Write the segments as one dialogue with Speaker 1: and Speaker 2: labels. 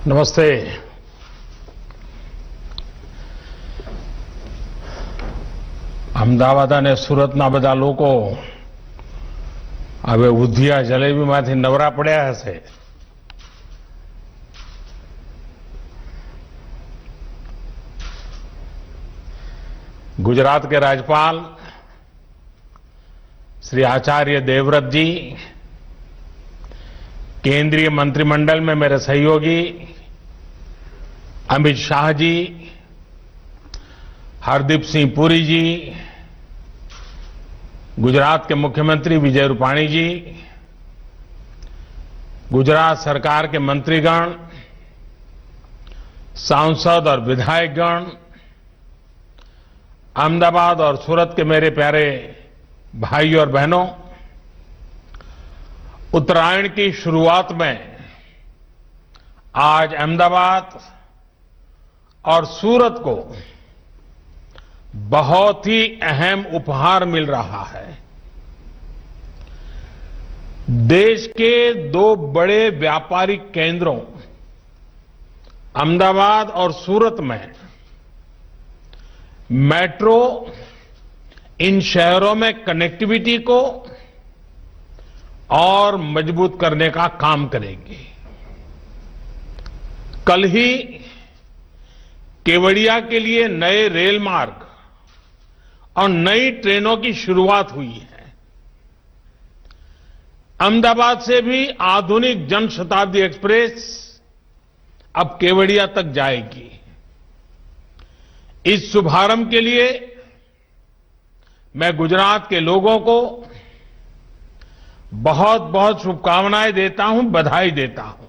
Speaker 1: નમસ્તે. અમદાવાદ અને સુરતના બધા લોકો હવે ઉધિયા જલેબીમાંથી નવરા પડ્યા હશે. गुजरात के राज्यपाल श्री आचार्य देवव्रत जी, केंद्रीय मंत्रिमंडल में मेरे सहयोगी अमित शाह जी, हरदीप सिंह पुरी जी, गुजरात के मुख्यमंत्री विजय रूपाणी जी, गुजरात सरकार के मंत्रीगण, सांसद और विधायकगण, अहमदाबाद और सूरत के मेरे प्यारे भाई और बहनों, उत्तरायण की शुरुआत में आज अहमदाबाद और सूरत को बहुत ही अहम उपहार मिल रहा है. देश के दो बड़े व्यापारिक केंद्रों अहमदाबाद और सूरत में मेट्रो इन शहरों में कनेक्टिविटी को और मजबूत करने का काम करेगी. कल ही केवड़िया के लिए नए रेल मार्ग और नई ट्रेनों की शुरुआत हुई है. अहमदाबाद से भी आधुनिक जनशताब्दी एक्सप्रेस अब केवड़िया तक जाएगी. इस शुभारंभ के लिए मैं गुजरात के लोगों को बहुत बहुत शुभकामनाएं देता हूं, बधाई देता हूं.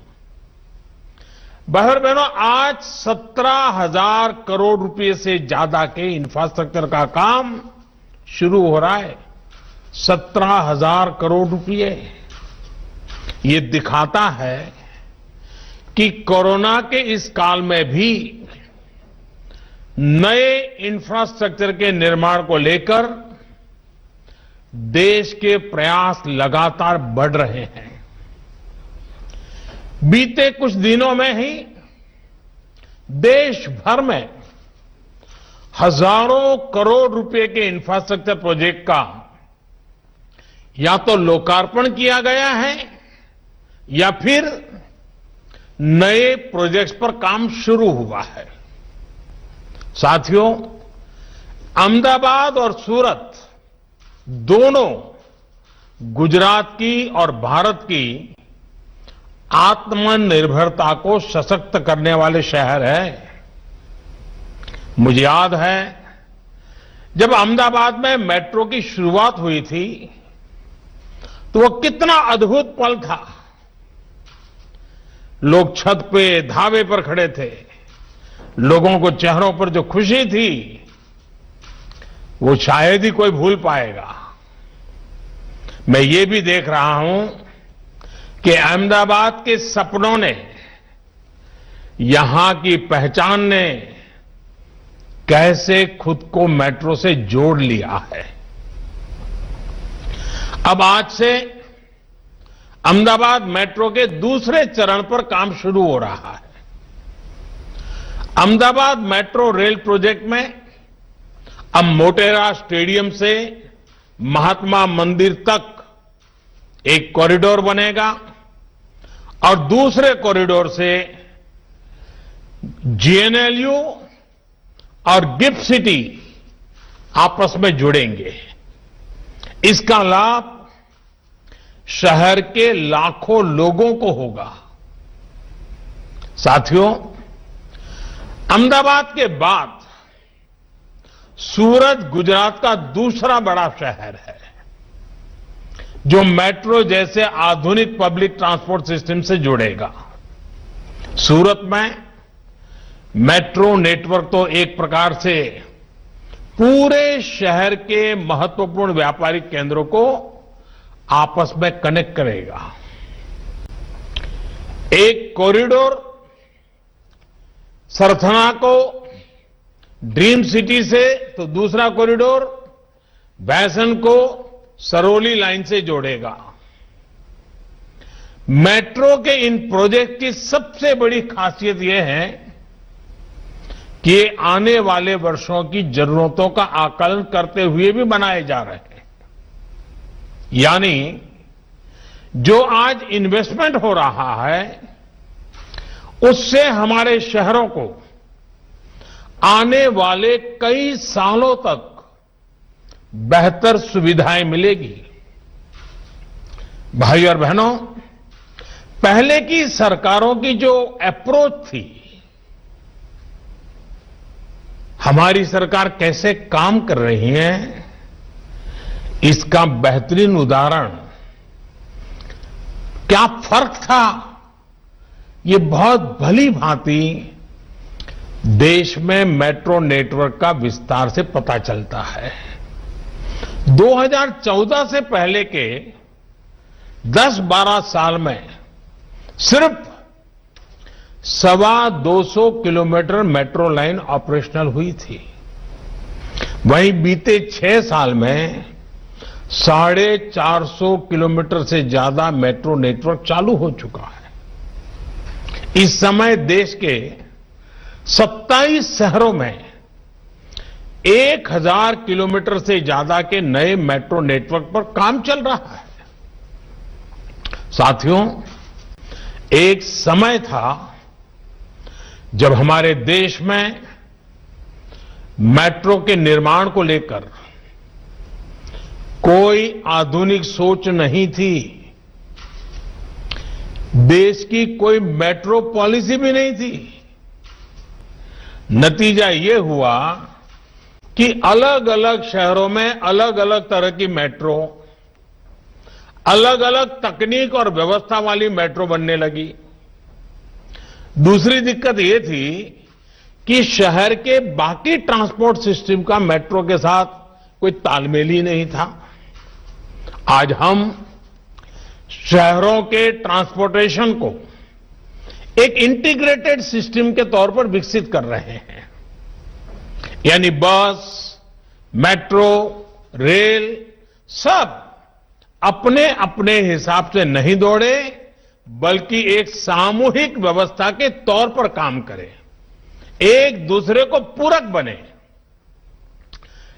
Speaker 1: बहनों, आज 17,000 करोड़ रुपए से ज्यादा के इंफ्रास्ट्रक्चर का काम शुरू हो रहा है. 17,000 करोड़ रुपए. ये दिखाता है कि कोरोना के इस काल में भी नए इंफ्रास्ट्रक्चर के निर्माण को लेकर देश के प्रयास लगातार बढ़ रहे हैं. बीते कुछ दिनों में ही देश भर में हजारों करोड़ रुपए के इंफ्रास्ट्रक्चर प्रोजेक्ट का या तो लोकार्पण किया गया है या फिर नए प्रोजेक्ट्स पर काम शुरू हुआ है. साथियों, अहमदाबाद और सूरत दोनों गुजरात की और भारत की आत्मनिर्भरता को सशक्त करने वाले शहर हैं. मुझे याद है जब अहमदाबाद में मेट्रो की शुरुआत हुई थी तो वो कितना अद्भुत पल था. लोग छत पे धाबे पर खड़े थे. लोगों को चेहरों पर जो खुशी थी वो शायद ही कोई भूल पाएगा. मैं ये भी देख रहा हूं कि अहमदाबाद के सपनों ने, यहां की पहचान ने कैसे खुद को मेट्रो से जोड़ लिया है. अब आज से अहमदाबाद मेट्रो के दूसरे चरण पर काम शुरू हो रहा है. अहमदाबाद मेट्रो रेल प्रोजेक्ट में अब मोटेरा स्टेडियम से महात्मा मंदिर तक एक कॉरिडोर बनेगा और दूसरे कॉरिडोर से जीएनएलयू और गिफ्ट सिटी आपस में जुड़ेंगे. इसका लाभ शहर के लाखों लोगों को होगा. साथियों, अहमदाबाद के बाद सूरत गुजरात का दूसरा बड़ा शहर है जो मेट्रो जैसे आधुनिक पब्लिक ट्रांसपोर्ट सिस्टम से जुड़ेगा. सूरत में मेट्रो नेटवर्क तो एक प्रकार से पूरे शहर के महत्वपूर्ण व्यापारिक केंद्रों को आपस में कनेक्ट करेगा. एक कॉरिडोर सरथना को ड्रीम सिटी से तो दूसरा कॉरिडोर भैसन को सरौली लाइन से जोड़ेगा. मेट्रो के इन प्रोजेक्ट की सबसे बड़ी खासियत यह है कि ये आने वाले वर्षों की जरूरतों का आकलन करते हुए भी बनाए जा रहे हैं। यानी जो आज इन्वेस्टमेंट हो रहा है उससे हमारे शहरों को आने वाले कई सालों तक बेहतर सुविधाएं मिलेगी। भाई और बहनों, पहले की सरकारों की जो अप्रोच थी, हमारी सरकार कैसे काम कर रही है, इसका बेहतरीन उदाहरण क्या फर्क था, ये बहुत भली भांति देश में मेट्रो नेटवर्क का विस्तार से पता चलता है। 2014 से पहले के 10-12 साल में सिर्फ 250 किलोमीटर मेट्रो लाइन ऑपरेशनल हुई थी। वहीं बीते 6 साल में 450 किलोमीटर से ज्यादा मेट्रो नेटवर्क चालू हो चुका है। इस समय देश के 27 शहरों में 1000 किलोमीटर से ज्यादा के नए मेट्रो नेटवर्क पर काम चल रहा है। साथियों, एक समय था जब हमारे देश में मेट्रो के निर्माण को लेकर कोई आधुनिक सोच नहीं थी। देश की कोई मेट्रो पॉलिसी भी नहीं थी। नतीजा ये हुआ कि अलग अलग शहरों में अलग अलग तरह की मेट्रो, अलग अलग तकनीक और व्यवस्था वाली मेट्रो बनने लगी। दूसरी दिक्कत ये थी कि शहर के बाकी ट्रांसपोर्ट सिस्टम का मेट्रो के साथ कोई तालमेल ही नहीं था। आज हम शहरों के ट्रांसपोर्टेशन को एक इंटीग्रेटेड सिस्टम के तौर पर विकसित कर रहे हैं। यानी बस, मेट्रो, रेल सब अपने अपने हिसाब से नहीं दौड़े, बल्कि एक सामूहिक व्यवस्था के तौर पर काम करें, एक दूसरे को पूरक बने।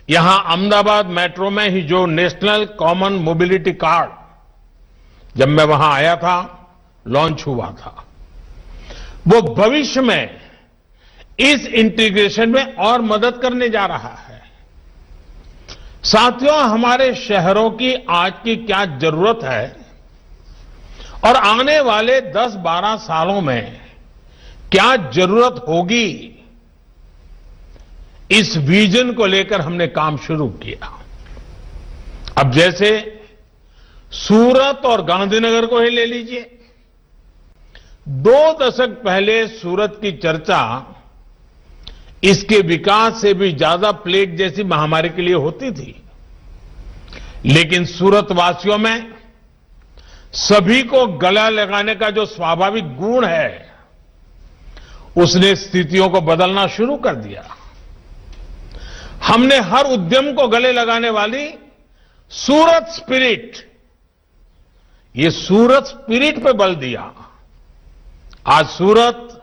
Speaker 1: यहां अहमदाबाद मेट्रो में ही जो नेशनल कॉमन मोबिलिटी कार्ड, जब मैं वहां आया था, लॉन्च हुआ था, वो भविष्य में इस इंटीग्रेशन में और मदद करने जा रहा है। साथियों, हमारे शहरों की आज की क्या जरूरत है और आने वाले 10-12 सालों में क्या जरूरत होगी, इस विजन को लेकर हमने काम शुरू किया। अब जैसे सूरत और गांधीनगर को ही ले लीजिए। 2 दशक पहले सूरत की चर्चा इसके विकास से भी ज्यादा प्लेग जैसी महामारी के लिए होती थी। लेकिन सूरत वासियों में सभी को गला लगाने का जो स्वाभाविक गुण है, उसने स्थितियों को बदलना शुरू कर दिया। हमने हर उद्यम को गले लगाने वाली सूरत स्पिरिट, ये सूरत स्पिरिट पे बल दिया। आज सूरत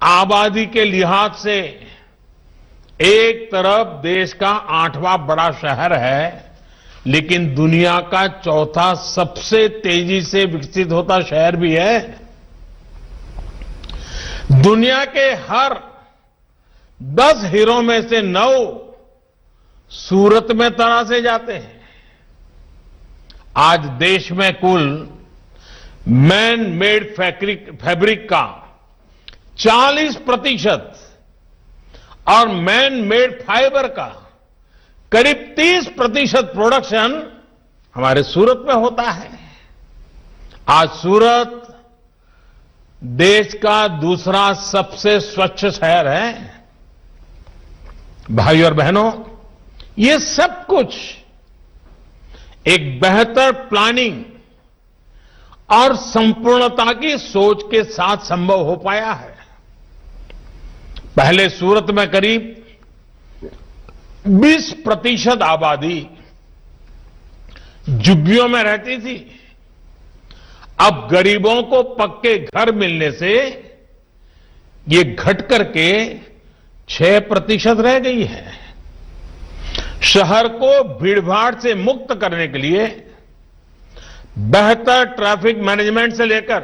Speaker 1: आबादी के लिहाज से एक तरफ देश का 8वां बड़ा शहर है, लेकिन दुनिया का 4था सबसे तेजी से विकसित होता शहर भी है। दुनिया के हर 10 हीरो में से 9 सूरत में तरासे जाते हैं। आज देश में कुल मैन मेड फैब्रिक का 40% और मैन मेड फाइबर का करीब 30% प्रोडक्शन हमारे सूरत में होता है। आज सूरत देश का दूसरा सबसे स्वच्छ शहर है। भाई और बहनों, ये सब कुछ एक बेहतर प्लानिंग और संपूर्णता की सोच के साथ संभव हो पाया है। पहले सूरत में करीब 20% आबादी झुग्गियों में रहती थी। अब गरीबों को पक्के घर मिलने से ये घट करके 6% रह गई है। शहर को भीड़भाड़ से मुक्त करने के लिए बेहतर ट्रैफिक मैनेजमेंट से लेकर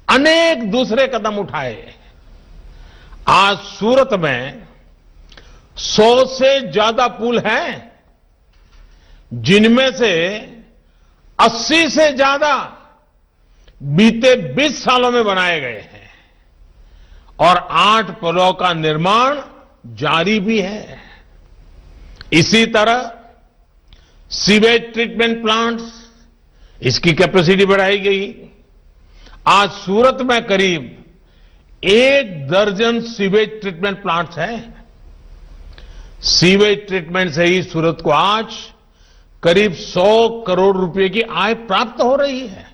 Speaker 1: अनेक दूसरे कदम उठाए। आज सूरत में 100 से ज्यादा पुल हैं, जिनमें से 80 से ज्यादा बीते 20 सालों में बनाए गए हैं और 8 पुलों का निर्माण जारी भी है। इसी तरह सीवेज ट्रीटमेंट प्लांट्स, इसकी कैपेसिटी बढ़ाई गई। आज सूरत में करीब 1 दर्जन सीवेज ट्रीटमेंट प्लांट्स हैं। सीवेज ट्रीटमेंट से ही सूरत को आज करीब 100 करोड़ रुपए की आय प्राप्त हो रही है।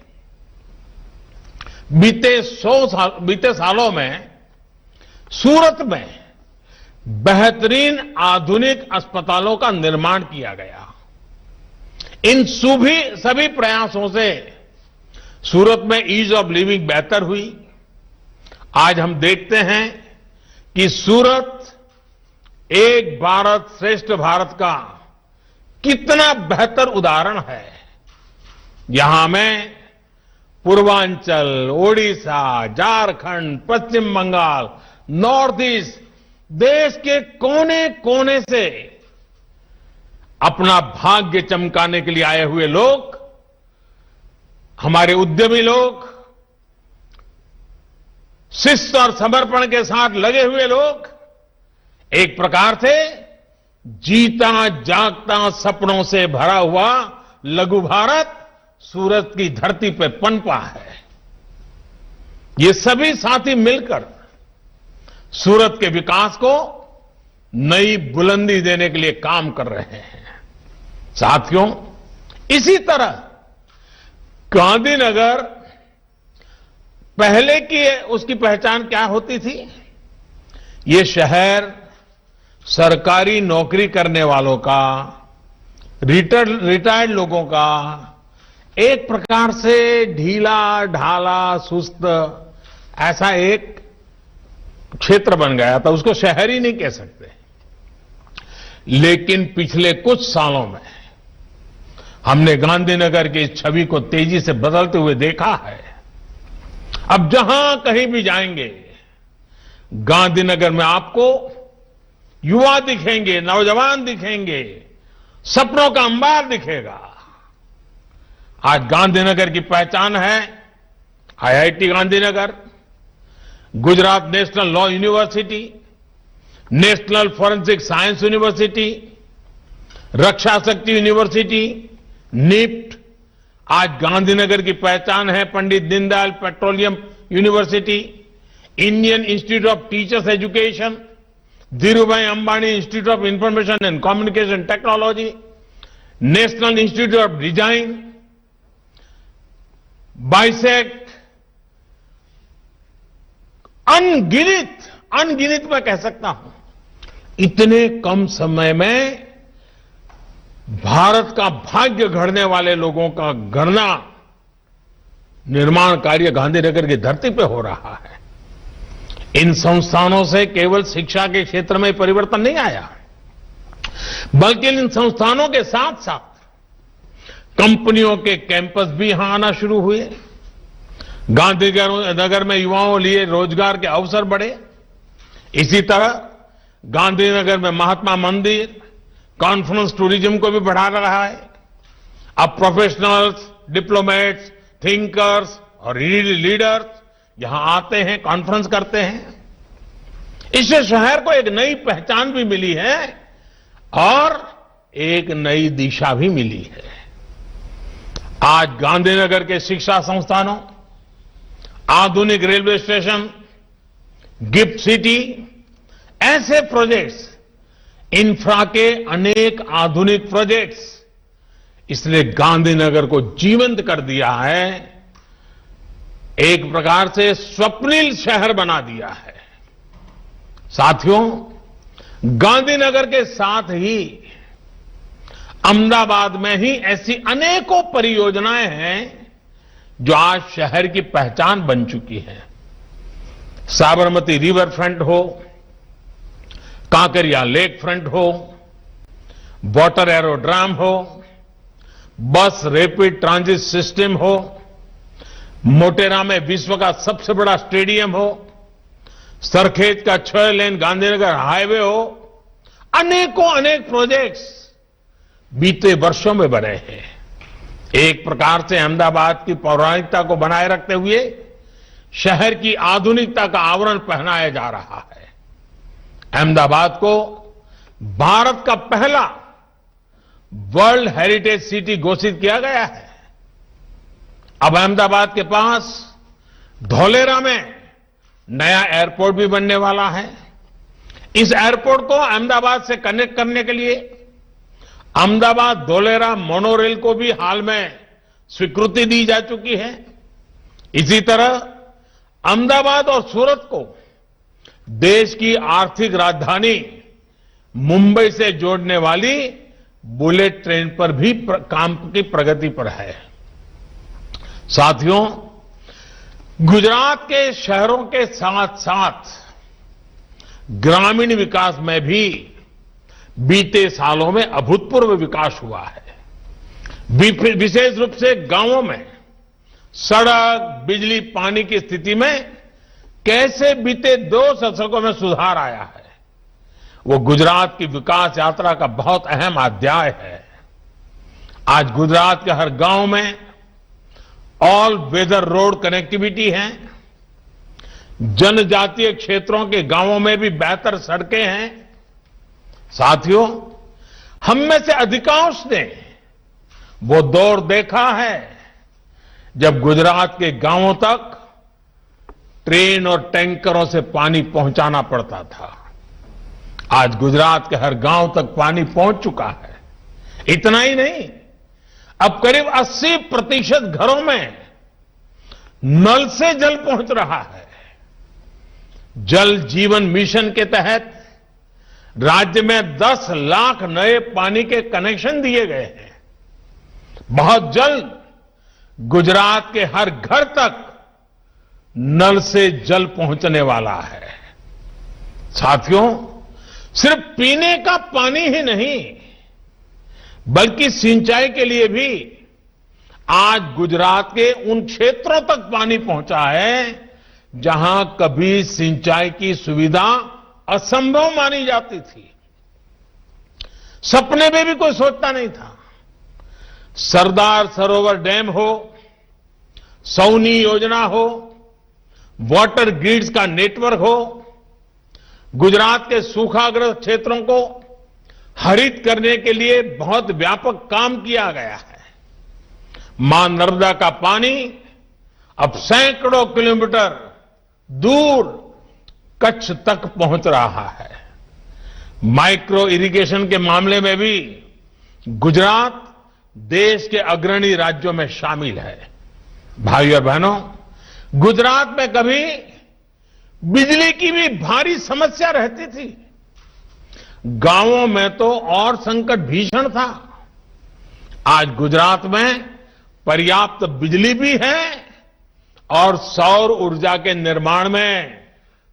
Speaker 1: बीते सालों में सूरत में बेहतरीन आधुनिक अस्पतालों का निर्माण किया गया। इन सभी प्रयासों से सूरत में ईज ऑफ लिविंग बेहतर हुई। आज हम देखते हैं कि सूरत एक भारत श्रेष्ठ भारत का कितना बेहतर उदाहरण है। यहां में पूर्वांचल, ओडिशा, झारखंड, पश्चिम बंगाल, नॉर्थ ईस्ट, देश के कोने कोने से अपना भाग्य चमकाने के लिए आए हुए लोग, हमारे उद्यमी लोग, शिस्त और समर्पण के साथ लगे हुए लोग, एक प्रकार से जीता जागता सपनों से भरा हुआ लघु भारत सूरत की धरती पर पनपा है। ये सभी साथी मिलकर सूरत के विकास को नई बुलंदी देने के लिए काम कर रहे हैं। साथियों, इसी तरह गांधीनगर पहले की उसकी पहचान क्या होती थी? ये शहर सरकारी नौकरी करने वालों का, रिटायर्ड लोगों का एक प्रकार से ढीला ढाला सुस्त ऐसा एक क्षेत्र बन गया था। उसको शहर ही नहीं कह सकते। लेकिन पिछले कुछ सालों में हमने गांधीनगर की इस छवि को तेजी से बदलते हुए देखा है। अब जहां कहीं भी जाएंगे, गांधीनगर में आपको युवा दिखेंगे, नौजवान दिखेंगे, सपनों का अंबार दिखेगा। आज गांधीनगर की पहचान है IIT Gandhinagar, Gujarat national law university, national forensic science university, Raksha Shakti university, NIFT. आज गांधीनगर की पहचान है Pandit Deendayal petroleum university, Indian institute of teachers education, Dhirubhai Ambani institute of information and communication technology, national institute of design, बाइसेक्ट। अनगिनत मैं कह सकता हूं। इतने कम समय में भारत का भाग्य गढ़ने वाले लोगों का गढ़ना, निर्माण कार्य गांधीनगर की धरती पे हो रहा है। इन संस्थानों से केवल शिक्षा के क्षेत्र में परिवर्तन नहीं आया, बल्कि इन संस्थानों के साथ साथ कंपनियों के कैंपस भी यहां आना शुरू हुए। गांधीनगर में युवाओं लिए रोजगार के अवसर बढ़े। इसी तरह गांधीनगर में महात्मा मंदिर कॉन्फ्रेंस टूरिज्म को भी बढ़ा रहा है। अब प्रोफेशनल्स, डिप्लोमेट्स, थिंकर्स और लीडर्स यहां आते हैं, कॉन्फ्रेंस करते हैं। इससे शहर को एक नई पहचान भी मिली है और एक नई दिशा भी मिली है। आज गांधीनगर के शिक्षा संस्थानों, आधुनिक रेलवे स्टेशन, गिफ्ट सिटी, ऐसे प्रोजेक्ट्स, इंफ्रा के अनेक आधुनिक प्रोजेक्ट्स, इसने गांधीनगर को जीवंत कर दिया है, एक प्रकार से स्वप्निल शहर बना दिया है। साथियों, गांधीनगर के साथ ही अहमदाबाद में ही ऐसी अनेकों परियोजनाएं हैं जो आज शहर की पहचान बन चुकी है। साबरमती रिवर फ्रंट हो, कांकरिया लेक फ्रंट हो, वाटर एरोड्राम हो, बस रैपिड ट्रांजिट सिस्टम हो, मोटेरा में विश्व का सबसे बड़ा स्टेडियम हो, सरखेज का 6 लेन गांधीनगर हाईवे हो, अनेकों अनेक प्रोजेक्ट्स बीते वर्षों में बने हैं। एक प्रकार से अहमदाबाद की पौराणिकता को बनाए रखते हुए शहर की आधुनिकता का आवरण पहनाया जा रहा है। अहमदाबाद को भारत का पहला वर्ल्ड हेरिटेज सिटी घोषित किया गया है। अब अहमदाबाद के पास धौलेरा में नया एयरपोर्ट भी बनने वाला है। इस एयरपोर्ट को अहमदाबाद से कनेक्ट करने के लिए अहमदाबाद धौलेरा मोनोरेल को भी हाल में स्वीकृति दी जा चुकी है। इसी तरह अहमदाबाद और सूरत को देश की आर्थिक राजधानी मुंबई से जोड़ने वाली बुलेट ट्रेन पर भी काम की प्रगति पर है। साथियों, गुजरात के शहरों के साथ साथ ग्रामीण विकास में भी बीते सालों में अभूतपूर्व विकास हुआ है। विशेष रूप से गांवों में सड़क, बिजली, पानी की स्थिति में कैसे बीते 2 दशकों में सुधार आया है, वो गुजरात की विकास यात्रा का बहुत अहम अध्याय है। आज गुजरात के हर गांव में ऑल वेदर रोड कनेक्टिविटी है। जनजातीय क्षेत्रों के गांवों में भी बेहतर सड़कें हैं। साथियों, हम में से अधिकांश ने वो दौर देखा है जब गुजरात के गांवों तक ट्रेन और टैंकरों से पानी पहुंचाना पड़ता था। आज गुजरात के हर गांव तक पानी पहुंच चुका है। इतना ही नहीं, अब करीब 80% घरों में नल से जल पहुंच रहा है। जल जीवन मिशन के तहत राज्य में 10 लाख नए पानी के कनेक्शन दिए गए हैं। बहुत जल्द गुजरात के हर घर तक नल से जल पहुंचने वाला है। साथियों, सिर्फ पीने का पानी ही नहीं, बल्कि सिंचाई के लिए भी आज गुजरात के उन क्षेत्रों तक पानी पहुंचा है जहां कभी सिंचाई की सुविधा असंभव मानी जाती थी। सपने में भी कोई सोचता नहीं था। सरदार सरोवर डैम हो, सौनी योजना हो, वाटर ग्रिड्स का नेटवर्क हो, गुजरात के सूखाग्रस्त क्षेत्रों को हरित करने के लिए बहुत व्यापक काम किया गया है। मां नर्मदा का पानी अब सैकड़ों किलोमीटर दूर कच्छ तक पहुंच रहा है। माइक्रो इरिगेशन के मामले में भी गुजरात देश के अग्रणी राज्यों में शामिल है। भाइयों और बहनों, गुजरात में कभी बिजली की भी भारी समस्या रहती थी। गांवों में तो और संकट भीषण था। आज गुजरात में पर्याप्त बिजली भी है और सौर ऊर्जा के निर्माण में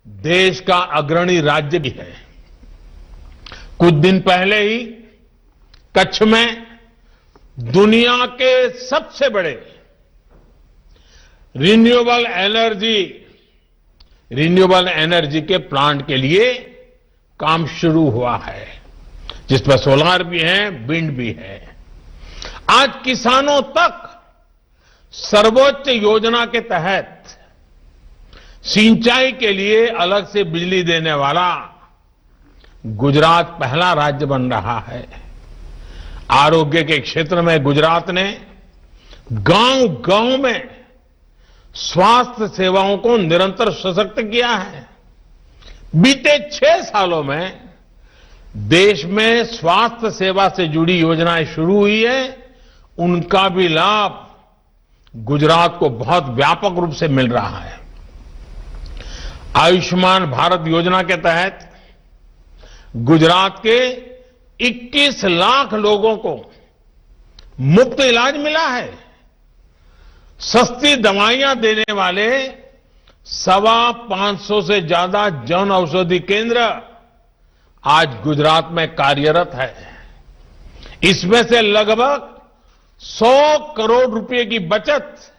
Speaker 1: देश का अग्रणी राज्य भी है। कुछ दिन पहले ही कच्छ में दुनिया के सबसे बड़े रिन्यूएबल एनर्जी के प्लांट के लिए काम शुरू हुआ है, जिसमें सोलार भी है, विंड भी है। आज किसानों तक सर्वोच्च योजना के तहत सिंचाई के लिए अलग से बिजली देने वाला गुजरात पहला राज्य बन रहा है। आरोग्य के क्षेत्र में गुजरात ने गांव-गांव में स्वास्थ्य सेवाओं को निरंतर सशक्त किया है। बीते 6 सालों में देश में स्वास्थ्य सेवा से जुड़ी योजनाएं शुरू हुई है, उनका भी लाभ गुजरात को बहुत व्यापक रूप से मिल रहा है। आयुष्मान भारत योजना के तहत गुजरात के 21 लाख लोगों को मुफ्त इलाज मिला है। सस्ती दवाइयां देने वाले 525 से ज्यादा जन औषधि केंद्र आज गुजरात में कार्यरत है। इसमें से लगभग 100 करोड़ रुपए की बचत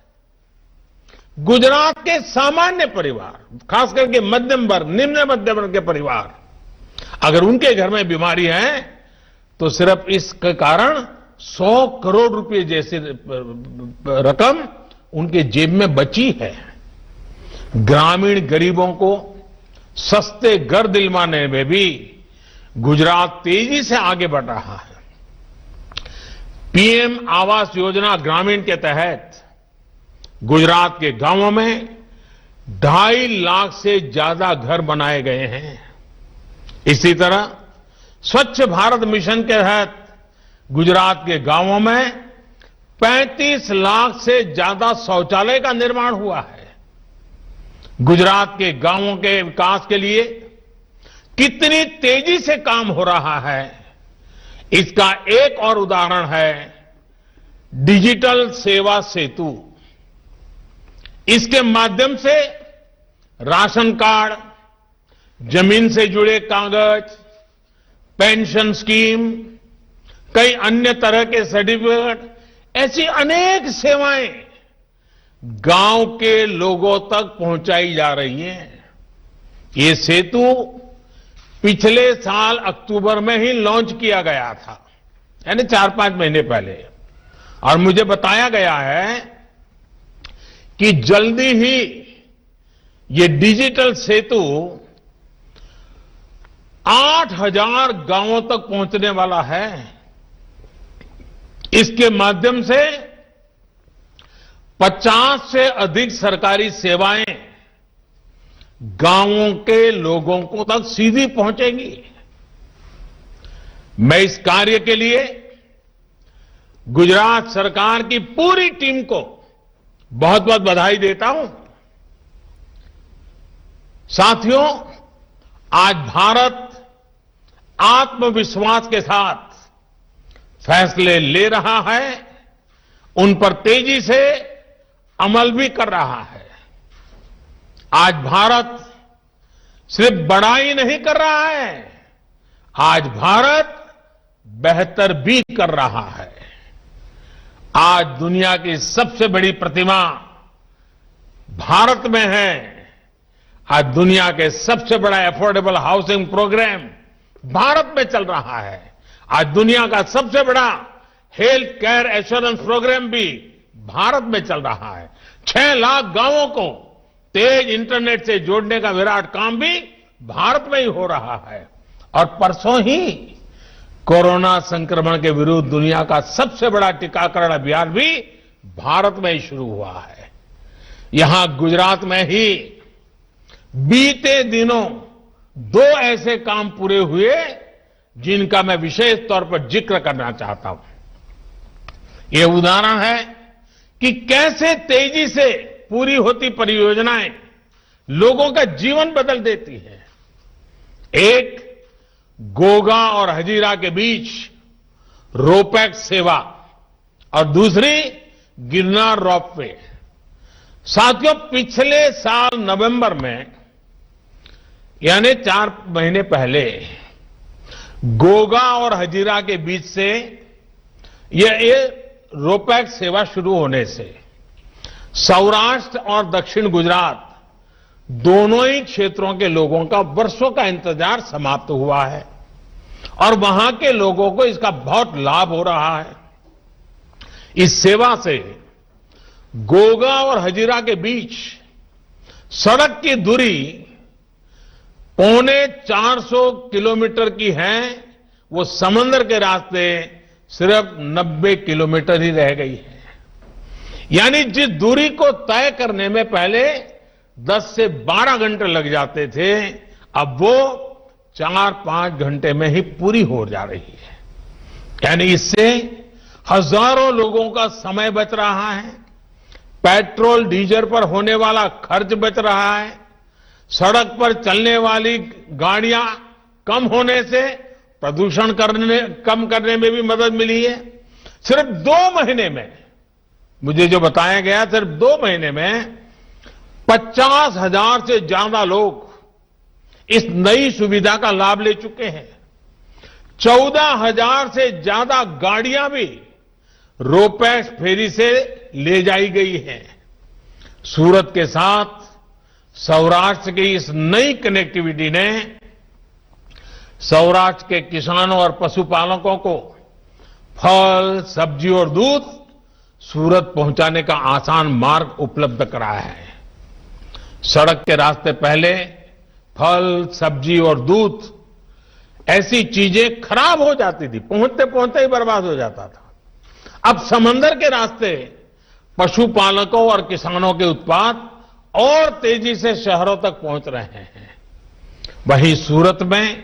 Speaker 1: गुजरात के सामान्य परिवार, खास करके मध्यम वर्ग, निम्न मध्यम वर्ग के परिवार, अगर उनके घर में बीमारी है तो सिर्फ इसके कारण 100 करोड़ रुपए जैसी रकम उनके जेब में बची है। ग्रामीण गरीबों को सस्ते घर दिलवाने में भी गुजरात तेजी से आगे बढ़ रहा है। पीएम आवास योजना ग्रामीण के तहत गुजरात के गांवों में 2.5 लाख से ज्यादा घर बनाए गए हैं। इसी तरह स्वच्छ भारत मिशन के तहत गुजरात के गांवों में 35 लाख से ज्यादा शौचालय का निर्माण हुआ है। गुजरात के गांवों के विकास के लिए कितनी तेजी से काम हो रहा है, इसका एक और उदाहरण है डिजिटल सेवा सेतु। इसके माध्यम से राशन कार्ड, जमीन से जुड़े कागज, पेंशन स्कीम, कई अन्य तरह के सर्टिफिकेट, ऐसी अनेक सेवाएं गांव के लोगों तक पहुंचाई जा रही हैं। ये सेतु पिछले साल अक्टूबर में ही लॉन्च किया गया था, यानी 4-5 महीने पहले, और मुझे बताया गया है कि जल्दी ही ये डिजिटल सेतु 8,000 गांवों तक पहुंचने वाला है। इसके माध्यम से 50 से अधिक सरकारी सेवाएं गांवों के लोगों को तक सीधी पहुंचेंगी। मैं इस कार्य के लिए गुजरात सरकार की पूरी टीम को बहुत बहुत बधाई देता हूं। साथियों, आज भारत आत्मविश्वास के साथ फैसले ले रहा है, उन पर तेजी से अमल भी कर रहा है। आज भारत सिर्फ बड़ा ही नहीं कर रहा है, आज भारत बेहतर भी कर रहा है। आज दुनिया की सबसे बड़ी प्रतिमा भारत में है। आज दुनिया के सबसे बड़ा अफोर्डेबल हाउसिंग प्रोग्राम भारत में चल रहा है। आज दुनिया का सबसे बड़ा हेल्थ केयर एश्योरेंस प्रोग्राम भी भारत में चल रहा है। 6 लाख गांवों को तेज इंटरनेट से जोड़ने का विराट काम भी भारत में ही हो रहा है। और परसों ही कोरोना संक्रमण के विरुद्ध दुनिया का सबसे बड़ा टीकाकरण अभियान भी भारत में ही शुरू हुआ है। यहां गुजरात में ही बीते दिनों 2 ऐसे काम पूरे हुए जिनका मैं विशेष तौर पर जिक्र करना चाहता हूं। यह उदाहरण है कि कैसे तेजी से पूरी होती परियोजनाएं लोगों का जीवन बदल देती है। एक, गोगा और हजीरा के बीच रोपैक्स सेवा, और दूसरी गिरनार रोपवे। साथियों, पिछले साल नवंबर में, यानी 4 महीने पहले, गोगा और हजीरा के बीच से ये रोपैक्स सेवा शुरू होने से सौराष्ट्र और दक्षिण गुजरात दोनों ही क्षेत्रों के लोगों का वर्षों का इंतजार समाप्त हुआ है और वहां के लोगों को इसका बहुत लाभ हो रहा है। इस सेवा से गोगा और हजीरा के बीच सड़क की दूरी 450 किलोमीटर की है, वो समंदर के रास्ते सिर्फ 90 किलोमीटर ही रह गई है। यानी जिस दूरी को तय करने में पहले 10 से 12 घंटे लग जाते थे, अब वो 4-5 घंटे में ही पूरी हो जा रही है। यानी इससे हजारों लोगों का समय बच रहा है, पेट्रोल डीजल पर होने वाला खर्च बच रहा है, सड़क पर चलने वाली गाड़ियां कम होने से प्रदूषण कम करने में भी मदद मिली है। सिर्फ 2 महीने में मुझे जो बताया गया सिर्फ 2 महीने में 50,000 से ज्यादा लोग इस नई सुविधा का लाभ ले चुके हैं। 14,000 से ज्यादा गाड़ियां भी रोपैक्स फेरी से ले जाई गई हैं। सूरत के साथ सौराष्ट्र की इस नई कनेक्टिविटी ने सौराष्ट्र के किसानों और पशुपालकों को फल, सब्जी और दूध सूरत पहुंचाने का आसान मार्ग उपलब्ध कराया है। सड़क के रास्ते पहले फल, सब्जी और दूध ऐसी चीजें खराब हो जाती थी, पहुंचते पहुंचते ही बर्बाद हो जाता था। अब समंदर के रास्ते पशुपालकों और किसानों के उत्पाद और तेजी से शहरों तक पहुंच रहे हैं। वहीं सूरत में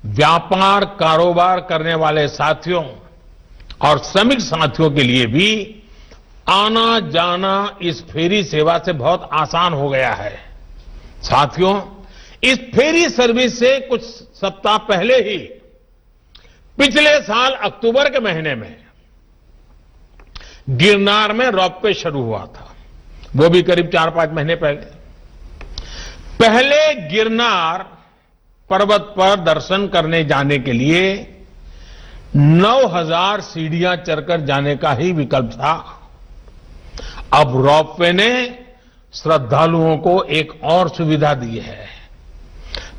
Speaker 1: व्यापार कारोबार करने वाले साथियों और श्रमिक साथियों के लिए भी आना जाना इस फेरी सेवा से बहुत आसान हो गया है। साथियों, इस फेरी सर्विस से कुछ सप्ताह पहले ही पिछले साल अक्टूबर के महीने में गिरनार में रोपवे शुरू हुआ था, वो भी करीब 4-5 महीने पहले गिरनार पर्वत पर दर्शन करने जाने के लिए 9,000 सीढ़ियां चढ़कर जाने का ही विकल्प था। अब रोपवे ने श्रद्धालुओं को एक और सुविधा दी है।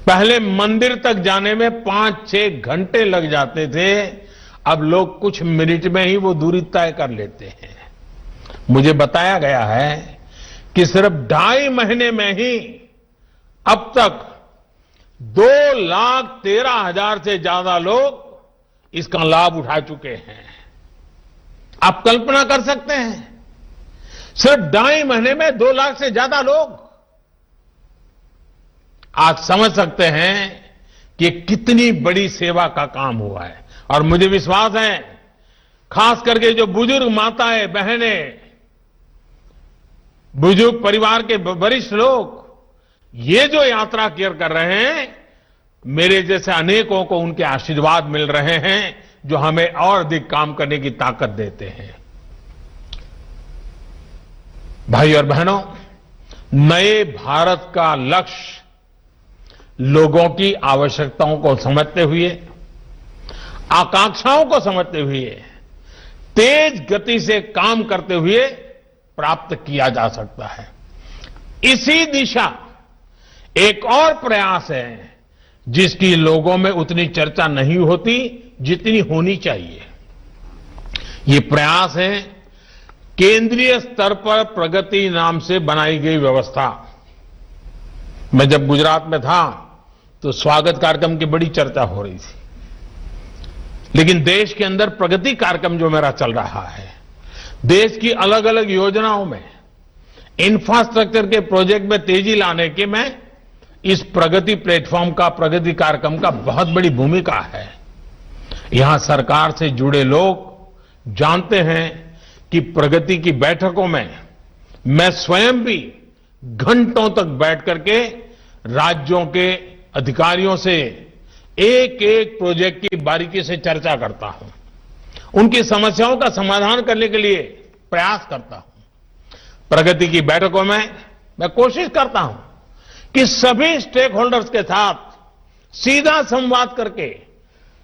Speaker 1: पहले मंदिर तक जाने में 5-6 घंटे लग जाते थे, अब लोग कुछ मिनट में ही वो दूरी तय कर लेते हैं। मुझे बताया गया है कि सिर्फ 2.5 महीने में ही अब तक 2,13,000 से ज्यादा लोग इसका लाभ उठा चुके हैं। आप कल्पना कर सकते हैं, सिर्फ 2.5 महीने में 2 लाख से ज्यादा लोग। आज समझ सकते हैं कि कितनी बड़ी सेवा का काम हुआ है। और मुझे विश्वास है, खास करके जो बुजुर्ग माताएं, बहनें, बुजुर्ग परिवार के वरिष्ठ लोग ये जो यात्रा कर रहे हैं, मेरे जैसे अनेकों को उनके आशीर्वाद मिल रहे हैं, जो हमें और अधिक काम करने की ताकत देते हैं। भाई और बहनों, नए भारत का लक्ष्य लोगों की आवश्यकताओं को समझते हुए, आकांक्षाओं को समझते हुए, तेज गति से काम करते हुए प्राप्त किया जा सकता है। इसी दिशा एक और प्रयास है जिसकी लोगों में उतनी चर्चा नहीं होती जितनी होनी चाहिए। ये प्रयास है केंद्रीय स्तर पर प्रगति नाम से बनाई गई व्यवस्था। मैं जब गुजरात में था तो स्वागत कार्यक्रम की बड़ी चर्चा हो रही थी, लेकिन देश के अंदर प्रगति कार्यक्रम जो मेरा चल रहा है, देश की अलग अलग योजनाओं में इंफ्रास्ट्रक्चर के प्रोजेक्ट में तेजी लाने के में इस प्रगति प्लेटफॉर्म का, प्रगति कार्यक्रम का बहुत बड़ी भूमिका है। यहां सरकार से जुड़े लोग जानते हैं कि प्रगति की बैठकों में मैं स्वयं भी घंटों तक बैठ करके राज्यों के अधिकारियों से एक एक प्रोजेक्ट की बारीकी से चर्चा करता हूं, उनकी समस्याओं का समाधान करने के लिए प्रयास करता हूं। प्रगति की बैठकों में मैं कोशिश करता हूं कि सभी स्टेक होल्डर्स के साथ सीधा संवाद करके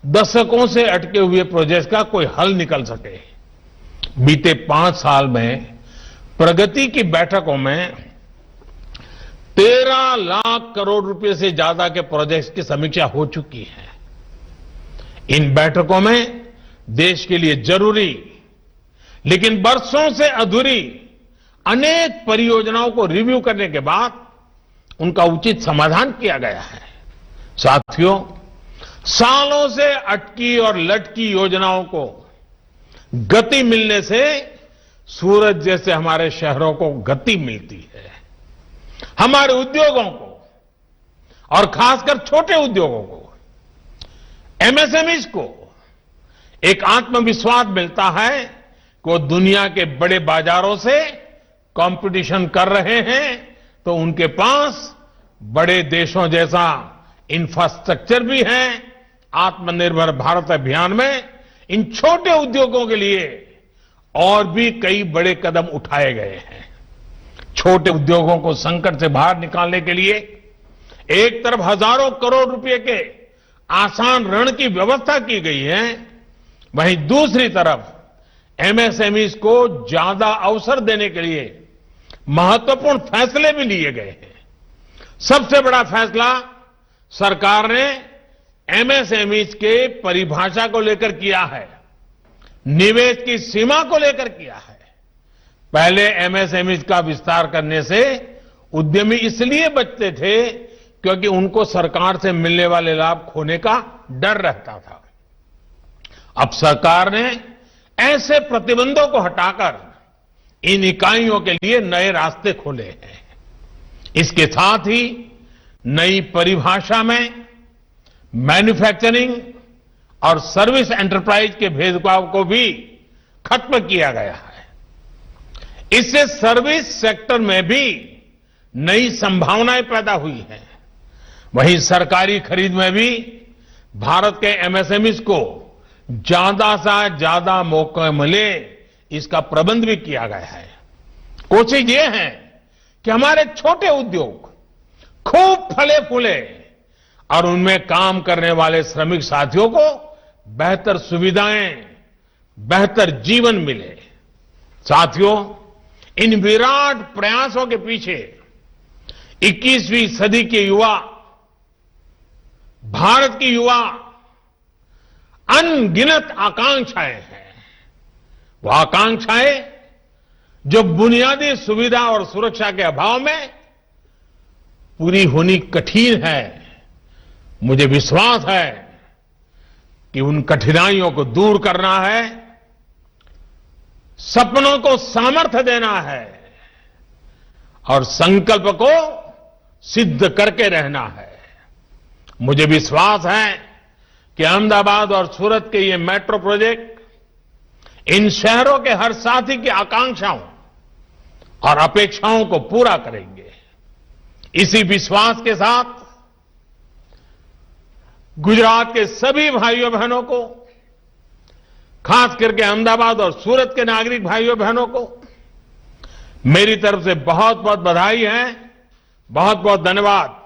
Speaker 1: दशकों से अटके हुए प्रोजेक्ट का कोई हल निकल सके। बीते 5 साल में प्रगति की बैठकों में 13 लाख करोड़ रुपए से ज्यादा के प्रोजेक्ट्स की समीक्षा हो चुकी है। इन बैठकों में देश के लिए जरूरी लेकिन बरसों से अधूरी अनेक परियोजनाओं को रिव्यू करने के बाद उनका उचित समाधान किया गया है। साथियों, सालों से अटकी और लटकी योजनाओं को गति मिलने से सूरत जैसे हमारे शहरों को गति मिलती है। हमारे उद्योगों को और खासकर छोटे उद्योगों को, एमएसएमईज को एक आत्मविश्वास मिलता है कि वो दुनिया के बड़े बाजारों से कंपटीशन कर रहे हैं तो उनके पास बड़े देशों जैसा इंफ्रास्ट्रक्चर भी है। आत्मनिर्भर भारत अभियान में इन छोटे उद्योगों के लिए और भी कई बड़े कदम उठाए गए हैं। छोटे उद्योगों को संकट से बाहर निकालने के लिए एक तरफ हजारों करोड़ रुपए के आसान ऋण की व्यवस्था की गई है, वहीं दूसरी तरफ एमएसएमईज को ज्यादा अवसर देने के लिए महत्वपूर्ण फैसले भी लिए गए हैं। सबसे बड़ा फैसला सरकार ने एमएसएमईज के परिभाषा को लेकर किया है, निवेश की सीमा को लेकर किया है। पहले एमएसएमईज का विस्तार करने से उद्यमी इसलिए बचते थे क्योंकि उनको सरकार से मिलने वाले लाभ खोने का डर रहता था। अब सरकार ने ऐसे प्रतिबंधों को हटाकर इन इकाइयों के लिए नए रास्ते खोले हैं। इसके साथ ही नई परिभाषा में मैन्युफैक्चरिंग और सर्विस एंटरप्राइज के भेदभाव को भी खत्म किया गया है। इससे सर्विस सेक्टर में भी नई संभावनाएं पैदा हुई हैं। वहीं सरकारी खरीद में भी भारत के एमएसएमईज को ज्यादा से ज्यादा मौके मिले, इसका प्रबंध भी किया गया है। कोशिश ये है कि हमारे छोटे उद्योग खूब फले फूले और उनमें काम करने वाले श्रमिक साथियों को बेहतर सुविधाएं, बेहतर जीवन मिले। साथियों, इन विराट प्रयासों के पीछे 21वीं सदी के युवा, भारत की युवा अनगिनत आकांक्षाएं हैं। वो आकांक्षाएं जो बुनियादी सुविधा और सुरक्षा के अभाव में पूरी होनी कठिन है। मुझे विश्वास है कि उन कठिनाइयों को दूर करना है, सपनों को सामर्थ्य देना है और संकल्प को सिद्ध करके रहना है। मुझे विश्वास है कि अहमदाबाद और सूरत के ये मेट्रो प्रोजेक्ट इन शहरों के हर साथी की आकांक्षाओं और अपेक्षाओं को पूरा करेंगे। इसी विश्वास के साथ गुजरात के सभी भाइयों बहनों को, खास करके अहमदाबाद और सूरत के नागरिक भाइयों बहनों को मेरी तरफ से बहुत बहुत बधाई है, बहुत बहुत धन्यवाद।